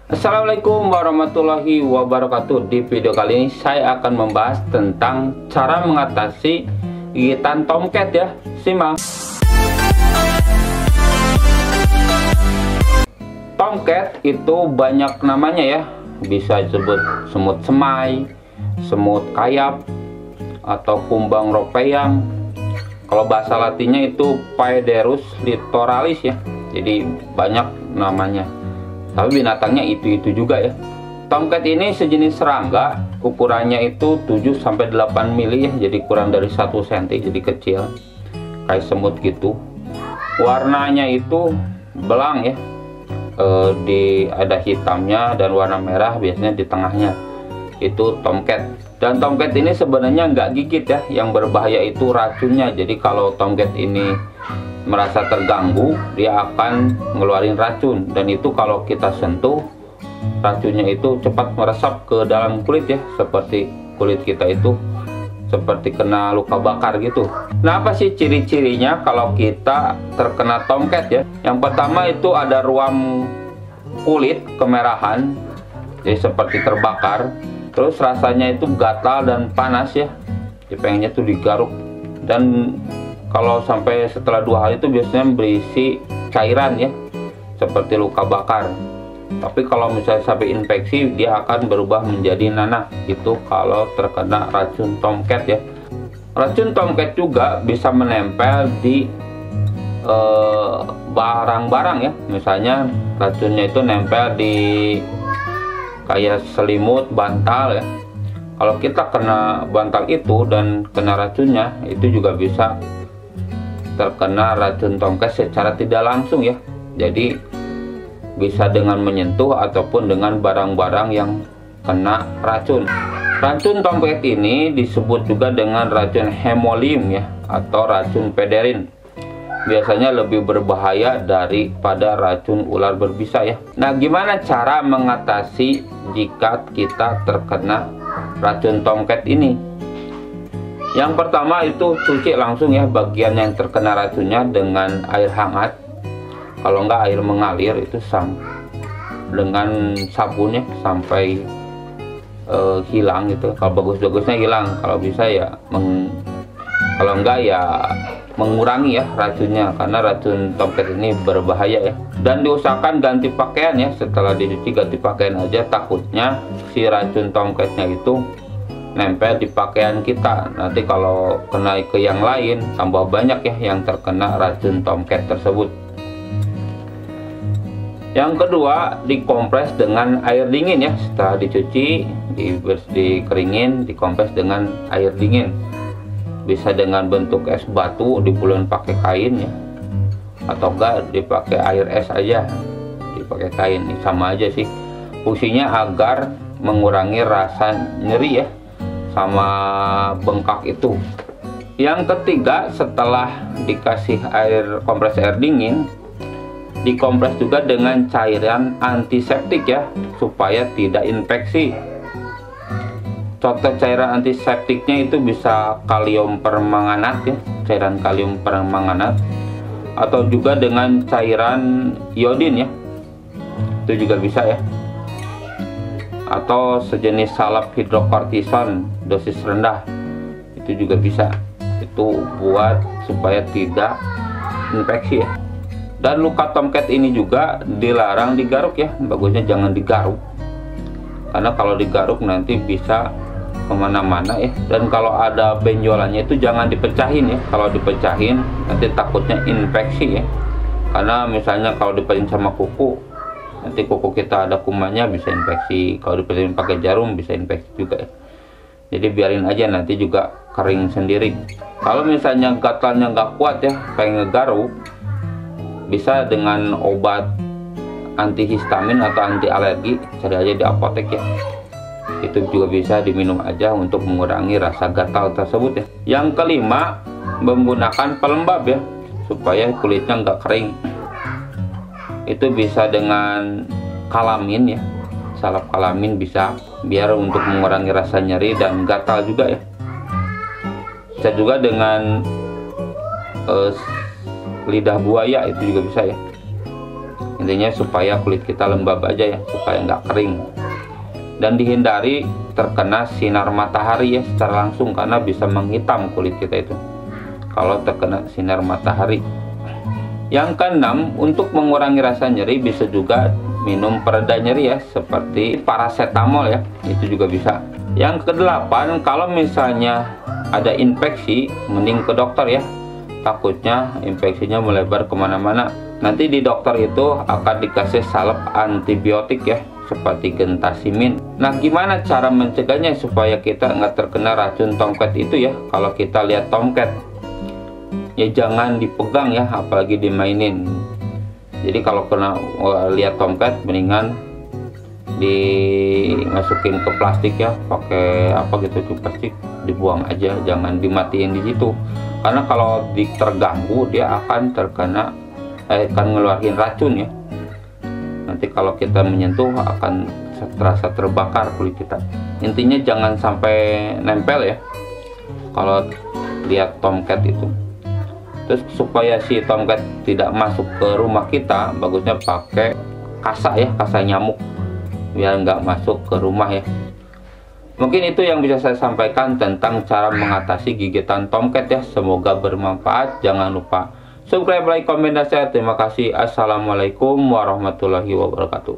Assalamualaikum warahmatullahi wabarakatuh. Di video kali ini saya akan membahas tentang cara mengatasi gigitan tomcat ya. Simak. Tomcat itu banyak namanya ya. Bisa disebut semut semai, semut kayap, atau kumbang ropeyang. Kalau bahasa latinnya itu Paederus litoralis ya. Jadi banyak namanya. Tapi binatangnya itu juga ya. Tomcat ini sejenis serangga, ukurannya itu 7-8 mili ya, jadi kurang dari 1 cm, jadi kecil, kayak semut gitu. Warnanya itu belang ya, ada hitamnya dan warna merah biasanya di tengahnya. Itu tomcat. Dan tomcat ini sebenarnya nggak gigit ya, yang berbahaya itu racunnya. Jadi kalau tomcat ini merasa terganggu, dia akan ngeluarin racun, dan itu kalau kita sentuh, racunnya itu cepat meresap ke dalam kulit ya, seperti kulit kita itu seperti kena luka bakar gitu. Nah, apa sih ciri-cirinya kalau kita terkena tomcat ya? Yang pertama itu ada ruam kulit kemerahan, jadi seperti terbakar. Terus rasanya itu gatal dan panas ya, jadi pengennya tuh digaruk. Dan kalau sampai setelah 2 hari itu biasanya berisi cairan ya, seperti luka bakar. Tapi kalau misalnya sampai infeksi, dia akan berubah menjadi nanah. Itu kalau terkena racun tomcat ya. Racun tomcat juga bisa menempel di barang-barang ya. Misalnya racunnya itu nempel di kayak selimut, bantal ya. Kalau kita kena bantal itu dan kena racunnya, itu juga bisa terkena racun tomcat secara tidak langsung ya. Jadi bisa dengan menyentuh ataupun dengan barang-barang yang kena racun. Racun tomcat ini disebut juga dengan racun hemolim ya, atau racun pederin. Biasanya lebih berbahaya daripada racun ular berbisa ya. Nah, gimana cara mengatasi jika kita terkena racun tomcat ini? Yang pertama itu cuci langsung ya bagian yang terkena racunnya dengan air hangat. Kalau enggak air mengalir, itu dengan sabun ya sampai hilang gitu. Kalau bagus-bagusnya hilang, kalau bisa ya kalau enggak ya mengurangi ya racunnya, karena racun tomcat ini berbahaya ya. Dan diusahakan ganti pakaian ya, setelah dicuci ganti pakaian aja, takutnya si racun tomcatnya itu nempel di pakaian kita. Nanti kalau kena ke yang lain, tambah banyak ya yang terkena racun tomcat tersebut. Yang kedua, dikompres dengan air dingin ya. Setelah dicuci, dikeringin, dikompres dengan air dingin. Bisa dengan bentuk es batu, dipulun pakai kain ya, atau enggak dipakai air es aja, dipakai kain. Ini sama aja sih. Fungsinya agar mengurangi rasa nyeri ya, sama bengkak itu. Yang ketiga, setelah dikasih kompres air dingin, dikompres juga dengan cairan antiseptik ya, supaya tidak infeksi. Contoh cairan antiseptiknya itu bisa kalium permanganat ya, cairan kalium permanganat, atau juga dengan cairan iodin ya, itu juga bisa ya, atau sejenis salep hidrokortison dosis rendah, itu juga bisa. Itu buat supaya tidak infeksi ya. Dan luka tomcat ini juga dilarang digaruk ya, bagusnya jangan digaruk, karena kalau digaruk nanti bisa kemana-mana ya. Dan kalau ada benjolannya itu jangan dipecahin ya, kalau dipecahin nanti takutnya infeksi ya. Karena misalnya kalau dipecahin sama kuku, nanti kuku kita ada kumannya, bisa infeksi. Kalau dipecahin pakai jarum bisa infeksi juga ya. Jadi biarin aja, nanti juga kering sendiri. Kalau misalnya gatalnya nggak kuat ya, pengen ngegaruk, bisa dengan obat antihistamin atau anti alergi, cari aja di apotek ya. Itu juga bisa diminum aja untuk mengurangi rasa gatal tersebut ya. Yang kelima, menggunakan pelembab ya, supaya kulitnya nggak kering. Itu bisa dengan kalamin ya, salep kalamin bisa, biar untuk mengurangi rasa nyeri dan gatal juga ya. Bisa juga dengan lidah buaya, itu juga bisa ya. Intinya supaya kulit kita lembab aja ya, supaya nggak kering. Dan dihindari terkena sinar matahari ya secara langsung, karena bisa menghitam kulit kita itu kalau terkena sinar matahari. Yang keenam, untuk mengurangi rasa nyeri bisa juga minum pereda nyeri ya, seperti paracetamol ya, itu juga bisa. Yang kedelapan, kalau misalnya ada infeksi, mending ke dokter ya, takutnya infeksinya melebar kemana-mana. Nanti di dokter itu akan dikasih salep antibiotik ya, seperti gentasimin. Nah, gimana cara mencegahnya supaya kita nggak terkena racun tomcat itu ya? Kalau kita lihat tomcat, ya jangan dipegang ya, apalagi dimainin. Jadi kalau kena lihat tomcat, mendingan dimasukin ke plastik ya, pakai apa gitu, ke plastik, dibuang aja, jangan dimatiin di situ. Karena kalau terganggu dia akan terkena akan ngeluarin racun ya. Nanti kalau kita menyentuh akan terasa terbakar kulit kita. Intinya jangan sampai nempel ya kalau lihat tomcat itu. Terus supaya si tomcat tidak masuk ke rumah kita, bagusnya pakai kasa ya, kasa nyamuk, biar nggak masuk ke rumah ya. Mungkin itu yang bisa saya sampaikan tentang cara mengatasi gigitan tomcat ya. Semoga bermanfaat. Jangan lupa subscribe, like, komen, dan share. Terima kasih. Assalamualaikum warahmatullahi wabarakatuh.